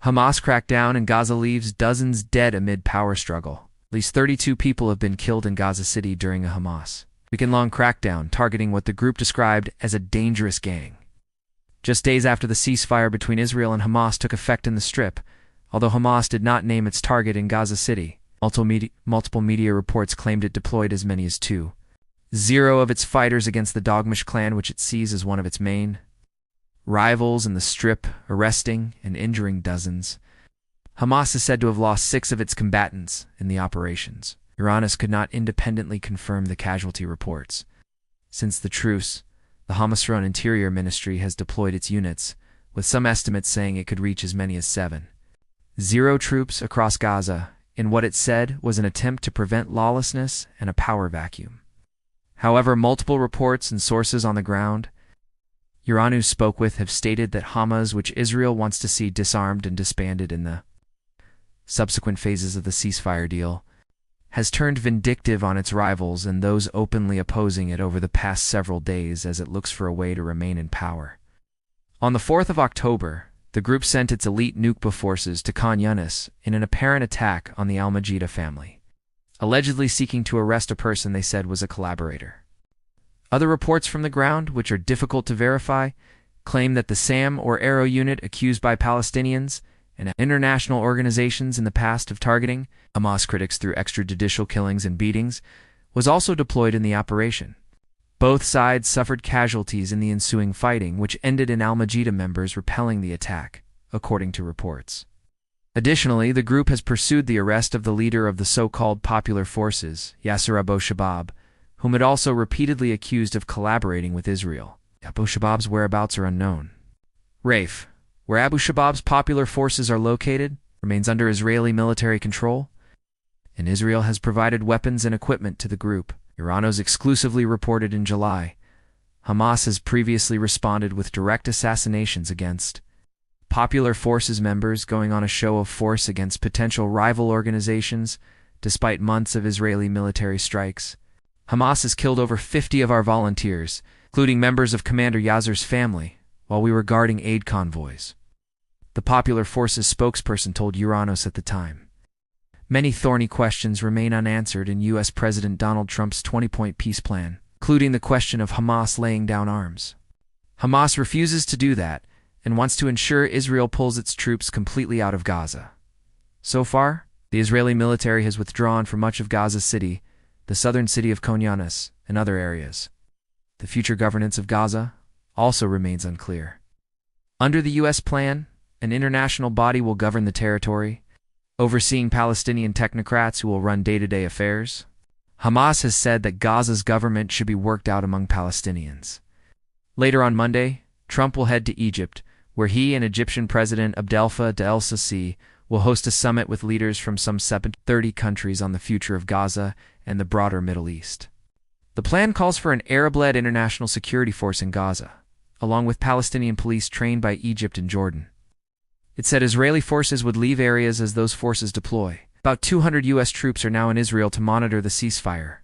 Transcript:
Hamas crackdown in Gaza leaves dozens dead amid power struggle. At least 32 people have been killed in Gaza City during a Hamas weekend-long crackdown targeting what the group described as a dangerous gang. Just days after the ceasefire between Israel and Hamas took effect in the Strip, although Hamas did not name its target in Gaza City, multiple media reports claimed it deployed as many as 2,000 of its fighters against the Doghmush clan, which it sees as one of its main rivals in the Strip, arresting and injuring dozens. Hamas is said to have lost 6 of its combatants in the operations. Uranus could not independently confirm the casualty reports. Since the truce, the Hamas-run Interior Ministry has deployed its units, with some estimates saying it could reach as many as 7,000 troops across Gaza in what it said was an attempt to prevent lawlessness and a power vacuum. However, multiple reports and sources on the ground Uranus spoke with have stated that Hamas, which Israel wants to see disarmed and disbanded in the subsequent phases of the ceasefire deal, has turned vindictive on its rivals and those openly opposing it over the past several days as it looks for a way to remain in power. On the 4th of October, the group sent its elite Nukba forces to Khan Yunis in an apparent attack on the al-Majida family, allegedly seeking to arrest a person they said was a collaborator. Other reports from the ground, which are difficult to verify, claim that the SAM or Arrow unit accused by Palestinians and international organizations in the past of targeting Hamas critics through extrajudicial killings and beatings was also deployed in the operation. Both sides suffered casualties in the ensuing fighting, which ended in al-Majida members repelling the attack, according to reports. Additionally, the group has pursued the arrest of the leader of the so-called Popular Forces, Yasser Abu Shabab, whom it also repeatedly accused of collaborating with Israel. Abu Shabab's whereabouts are unknown. Raif, where Abu Shabab's Popular Forces are located, remains under Israeli military control, and Israel has provided weapons and equipment to the group. Uranus exclusively reported in July. Hamas has previously responded with direct assassinations against Popular Forces members, going on a show of force against potential rival organizations despite months of Israeli military strikes. Hamas has killed over 50 of our volunteers, including members of Commander Yasser's family, while we were guarding aid convoys, the Popular Forces spokesperson told Uranus at the time. Many thorny questions remain unanswered in U.S. President Donald Trump's 20-point peace plan, including the question of Hamas laying down arms. Hamas refuses to do that and wants to ensure Israel pulls its troops completely out of Gaza. So far, the Israeli military has withdrawn from much of Gaza City, the southern city of Khan Yunis, and other areas. The future governance of Gaza also remains unclear. Under the U.S. plan, an international body will govern the territory, overseeing Palestinian technocrats who will run day-to-day affairs. Hamas has said that Gaza's government should be worked out among Palestinians. Later on Monday, Trump will head to Egypt, where he and Egyptian President Abdel Fattah el-Sisi will host a summit with leaders from some 30 countries on the future of Gaza and the broader Middle East. The plan calls for an Arab-led international security force in Gaza, along with Palestinian police trained by Egypt and Jordan. It said Israeli forces would leave areas as those forces deploy. About 200 U.S. troops are now in Israel to monitor the ceasefire,